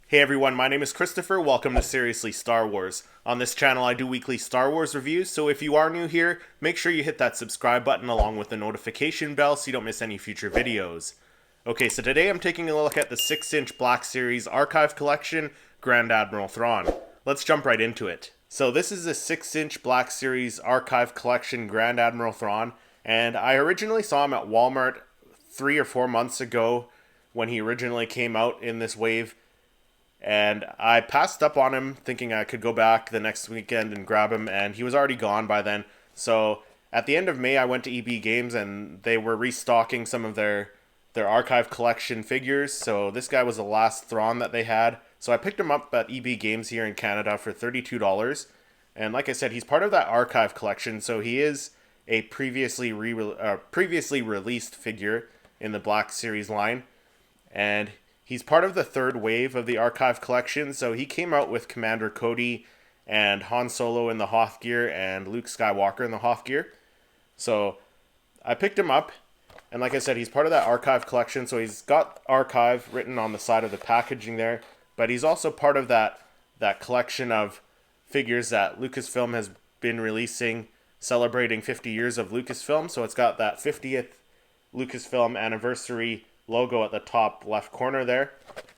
Hey everyone, my name is Christopher. Welcome to Seriously Star Wars. On this channel, I do weekly Star Wars reviews, so if you are new here, make sure you hit that subscribe button along with the notification bell so you don't miss any future videos. Okay, so today I'm taking a look at the 6-inch Black Series Archive Collection, Grand Admiral Thrawn. Let's jump right into it. So this is the 6-inch Black Series Archive Collection Grand Admiral Thrawn, and I originally saw him at Walmart 3 or 4 months ago when he originally came out in this wave. And I passed up on him thinking I could go back the next weekend and grab him, and he was already gone by then. So at the end of May, I went to EB Games, and they were restocking some of their archive collection figures. So this guy was the last Thrawn that they had. So I picked him up at EB Games here in Canada for $32. And like I said, he's part of that archive collection, so he is a previously released figure in the Black Series line. And he's part of the third wave of the archive collection, so he came out with Commander Cody and Han Solo in the Hoth gear and Luke Skywalker in the Hoth gear. So I picked him up, and like I said, he's part of that archive collection, so he's got archive written on the side of the packaging there, but he's also part of that collection of figures that Lucasfilm has been releasing, celebrating 50 years of Lucasfilm, so it's got that 50th Lucasfilm anniversary logo at the top left corner there,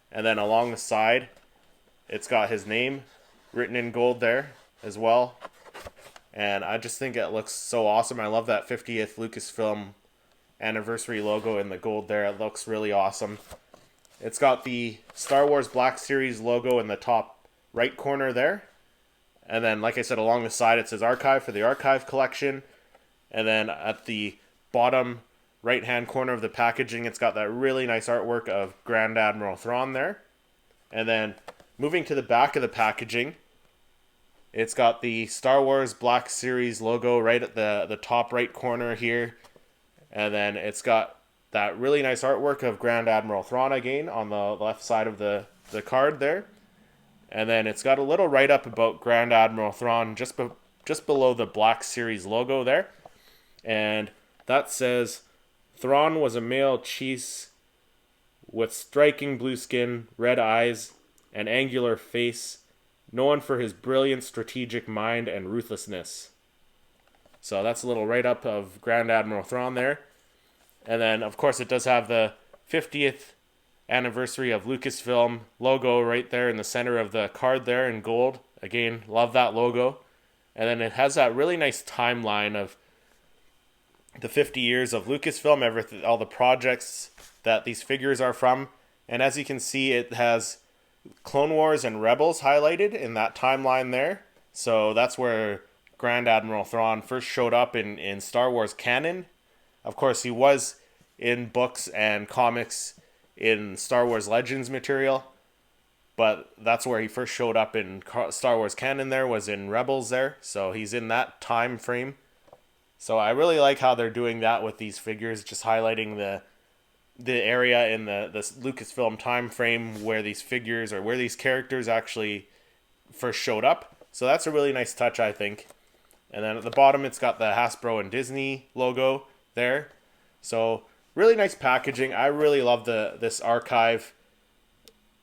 and then along the side it's got his name written in gold there as well. And I just think it looks so awesome. I love that 50th Lucasfilm anniversary logo in the gold there. It looks really awesome. It's got the Star Wars Black Series logo in the top right corner there, and then like I said, along the side it says archive for the archive collection, and then at the bottom right hand corner of the packaging it's got that really nice artwork of Grand Admiral Thrawn there. And then moving to the back of the packaging, it's got the Star Wars Black Series logo right at the top right corner here, and then it's got that really nice artwork of Grand Admiral Thrawn again on the left side of the card there. And then it's got a little write-up about Grand Admiral Thrawn just below the Black Series logo there, and that says Thrawn was a male chief with striking blue skin, red eyes, and angular face, known for his brilliant strategic mind and ruthlessness. So that's a little write-up of Grand Admiral Thrawn there. And then, of course, it does have the 50th anniversary of Lucasfilm logo right there in the center of the card there in gold. Again, love that logo. And then it has that really nice timeline of the 50 years of Lucasfilm, everything, all the projects that these figures are from. And as you can see, it has Clone Wars and Rebels highlighted in that timeline there. So that's where Grand Admiral Thrawn first showed up in Star Wars canon. Of course, he was in books and comics in Star Wars Legends material, but that's where he first showed up in Star Wars canon there, was in Rebels there. So he's in that time frame. So I really like how they're doing that with these figures, just highlighting the area in the Lucasfilm time frame where these figures or where these characters actually first showed up. So that's a really nice touch, I think. And then at the bottom, it's got the Hasbro and Disney logo there. So really nice packaging. I really love this archive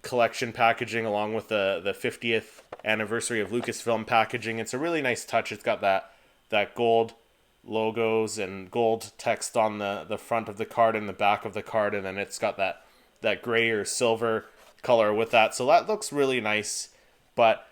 collection packaging along with the 50th anniversary of Lucasfilm packaging. It's a really nice touch. It's got that gold logos and gold text on the front of the card and the back of the card, and then it's got that gray or silver color with that. So that looks really nice. But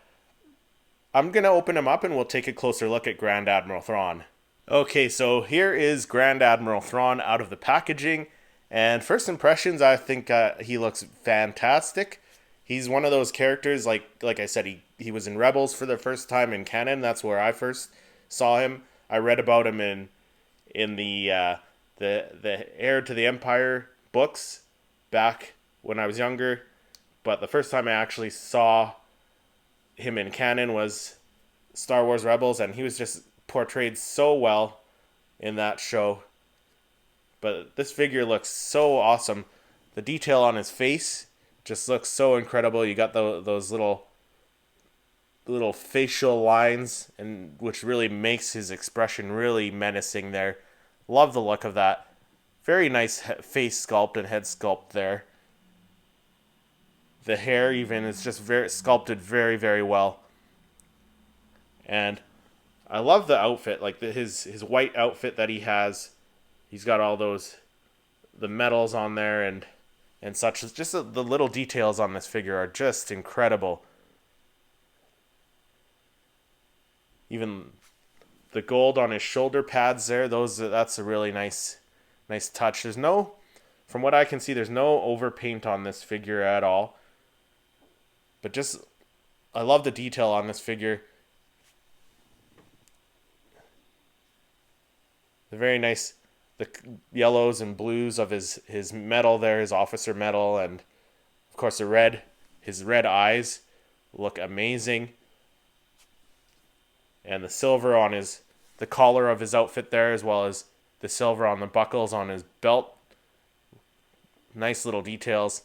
I'm going to open him up and we'll take a closer look at Grand Admiral Thrawn. Okay, so here is Grand Admiral Thrawn out of the packaging, and first impressions, I think he looks fantastic. He's one of those characters, like I said, he was in Rebels for the first time in canon. That's where I first saw him. I read about him in the Heir to the Empire books back when I was younger, but the first time I actually saw him in canon was Star Wars Rebels, and he was just portrayed so well in that show. But this figure looks so awesome. The detail on his face just looks so incredible. You got those little facial lines, and which really makes his expression really menacing there. Love the look of that. Very nice face sculpt and head sculpt there. The hair even is just very sculpted very, very well. And I love the outfit, like his white outfit that he has. He's got all the medals on there and such. It's just the little details on this figure are just incredible. Even the gold on his shoulder pads there, that's a really nice touch. From what I can see, there's no overpaint on this figure at all. But I love the detail on this figure. The very nice, the yellows and blues of his medal there, his officer medal, and of course his red eyes look amazing. And the silver on the collar of his outfit there, as well as the silver on the buckles on his belt. Nice little details.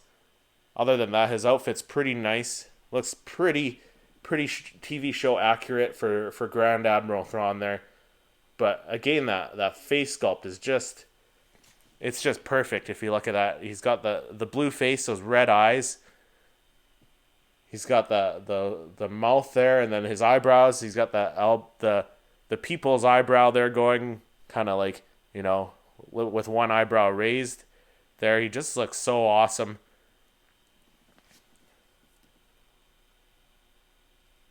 Other than that, his outfit's pretty nice. Looks pretty TV show accurate for Grand Admiral Thrawn there. But again, that face sculpt is it's just perfect. If you look at that, he's got the blue face, those red eyes. He's got the mouth there, and then his eyebrows. He's got the people's eyebrow there going kind of like, with one eyebrow raised there. He just looks so awesome.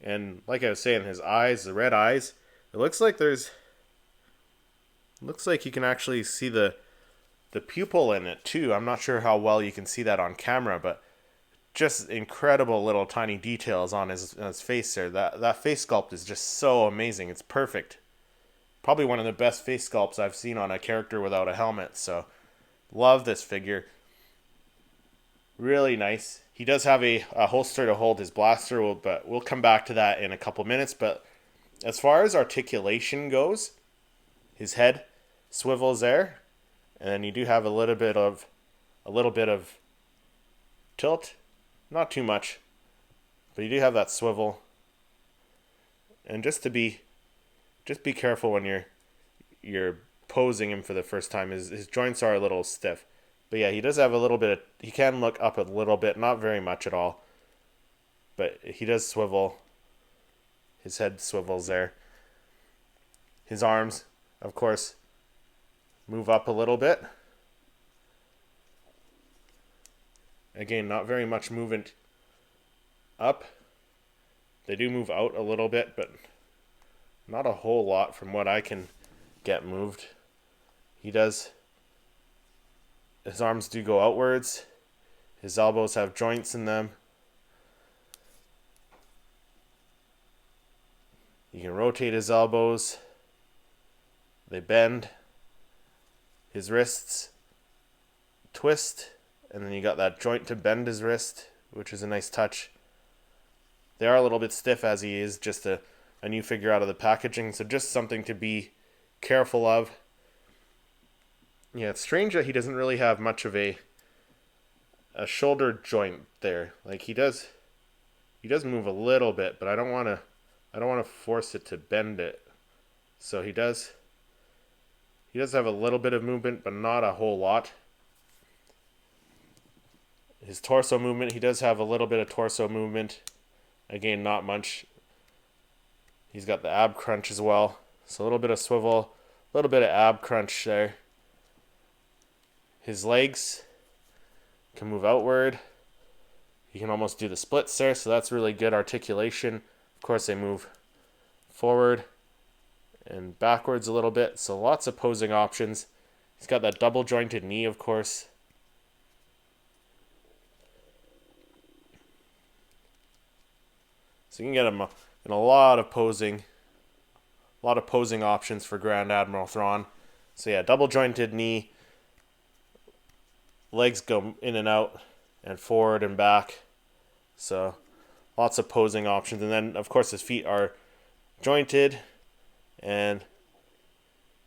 And like I was saying, his eyes, the red eyes, it looks like you can actually see the pupil in it too. I'm not sure how well you can see that on camera, but just incredible little tiny details on his face there. That face sculpt is just so amazing. It's perfect. Probably one of the best face sculpts I've seen on a character without a helmet. So love this figure. Really nice. He does have a holster to hold his blaster, but we'll come back to that in a couple minutes. But as far as articulation goes, his head swivels there, and then you do have a little bit of tilt. Not too much, but you do have that swivel. And just be careful when you're posing him for the first time. His joints are a little stiff. But yeah, he does have a little bit he can look up a little bit, not very much at all. But he does swivel. His head swivels there. His arms, of course, move up a little bit. Again, not very much movement up. They do move out a little bit, but not a whole lot from what I can get moved. His arms do go outwards. His elbows have joints in them. You can rotate his elbows. They bend. His wrists twist. And then you got that joint to bend his wrist, which is a nice touch. They are a little bit stiff as he is just a new figure out of the packaging, so just something to be careful of. Yeah, it's strange that he doesn't really have much of a shoulder joint there. Like he does move a little bit, but I don't want to force it to bend it. So he does have a little bit of movement, but not a whole lot. His torso movement, he does have a little bit of torso movement. Again, not much. He's got the ab crunch as well. So a little bit of swivel, a little bit of ab crunch there. His legs can move outward. He can almost do the splits there, so that's really good articulation. Of course, they move forward and backwards a little bit, so lots of posing options. He's got that double jointed knee, of course. So you can get him in a lot of posing options for Grand Admiral Thrawn. So yeah, double jointed knee, legs go in and out and forward and back. So lots of posing options. And then of course his feet are jointed. And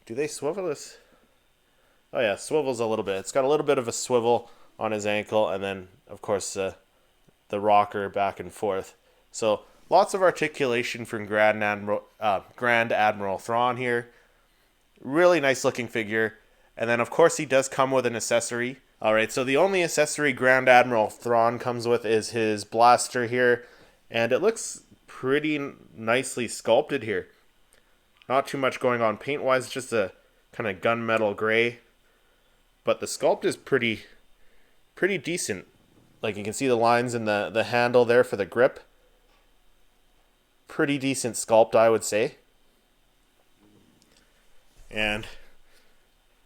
do they swivel this? Oh yeah, swivels a little bit. It's got a little bit of a swivel on his ankle, and then of course the rocker back and forth. So lots of articulation from Grand Admiral Thrawn here. Really nice looking figure. And then of course he does come with an accessory, Alright, so the only accessory Grand Admiral Thrawn comes with is his blaster here, and it looks pretty nicely sculpted here. Not too much going on paint-wise, just a kind of gunmetal gray, but the sculpt is pretty decent. Like, you can see the lines in the handle there for the grip. Pretty decent sculpt, I would say. And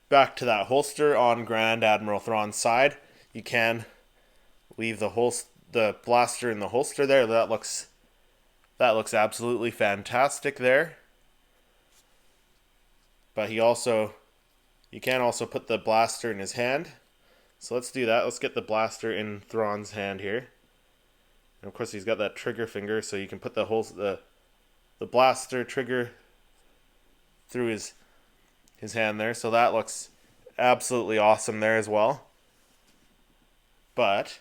back to that holster on Grand Admiral Thrawn's side. You can leave the blaster in the holster there. That looks absolutely fantastic there. But you can also put the blaster in his hand. So let's do that. Let's get the blaster in Thrawn's hand here. And of course he's got that trigger finger, so you can put the blaster trigger through his hand there. So that looks absolutely awesome there as well. But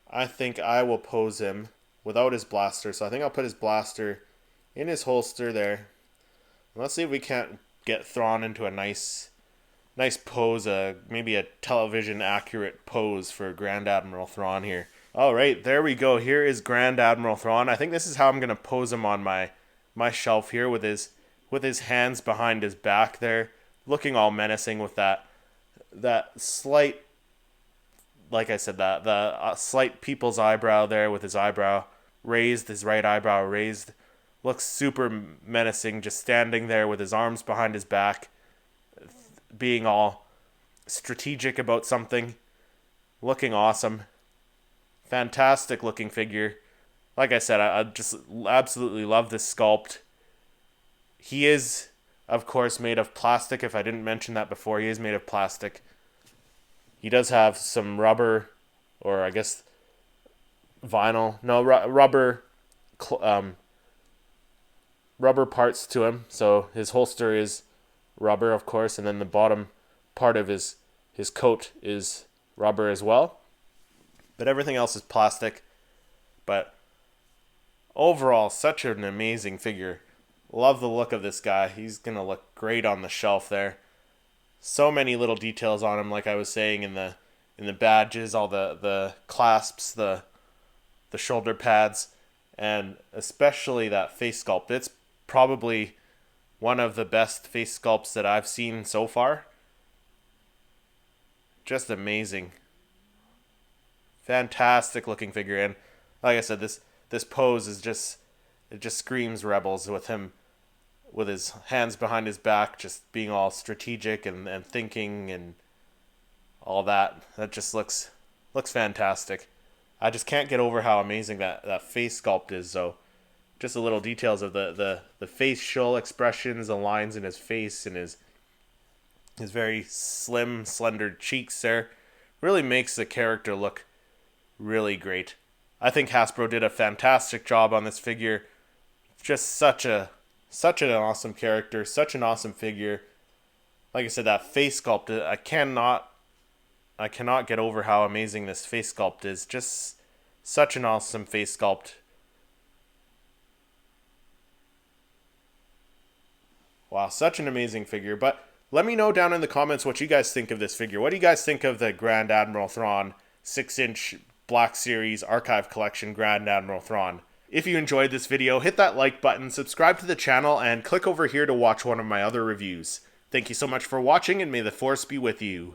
I think I will pose him without his blaster. So I think I'll put his blaster in his holster there. And let's see if we can't get Thrawn into a nice pose, maybe a television accurate pose for Grand Admiral Thrawn here. Alright, there we go. Here is Grand Admiral Thrawn. I think this is how I'm going to pose him on my shelf here with his hands behind his back there, looking all menacing with that slight, like I said, the slight people's eyebrow there, with his eyebrow raised, his right eyebrow raised. Looks super menacing, just standing there with his arms behind his back, being all strategic about something. Looking awesome. Fantastic looking figure. Like I said, I just absolutely love this sculpt. He is, of course, made of plastic. If I didn't mention that before, he is made of plastic. He does have some rubber, or I guess vinyl. No, rubber parts to him. So his holster is rubber, of course, and then the bottom part of his coat is rubber as well. But everything else is plastic. But overall, such an amazing figure. Love the look of this guy. He's going to look great on the shelf there. So many little details on him, like I was saying, in the badges, all the clasps, the shoulder pads, and especially that face sculpt. It's probably one of the best face sculpts that I've seen so far. Just amazing. Fantastic looking figure. And like I said, this pose is just screams Rebels, with him with his hands behind his back, just being all strategic and thinking and all that. That just looks fantastic. I just can't get over how amazing that face sculpt is, though. Just the little details of the facial expressions, the lines in his face, and his very slim, slender cheeks there, really makes the character look really great. I think Hasbro did a fantastic job on this figure. Just such an awesome character, such an awesome figure. Like I said, that face sculpt, I cannot get over how amazing this face sculpt is. Just such an awesome face sculpt. Wow, such an amazing figure. But let me know down in the comments what you guys think of this figure. What do you guys think of the Grand Admiral Thrawn 6-inch Black Series Archive Collection Grand Admiral Thrawn? If you enjoyed this video, hit that like button, subscribe to the channel, and click over here to watch one of my other reviews. Thank you so much for watching, and may the Force be with you.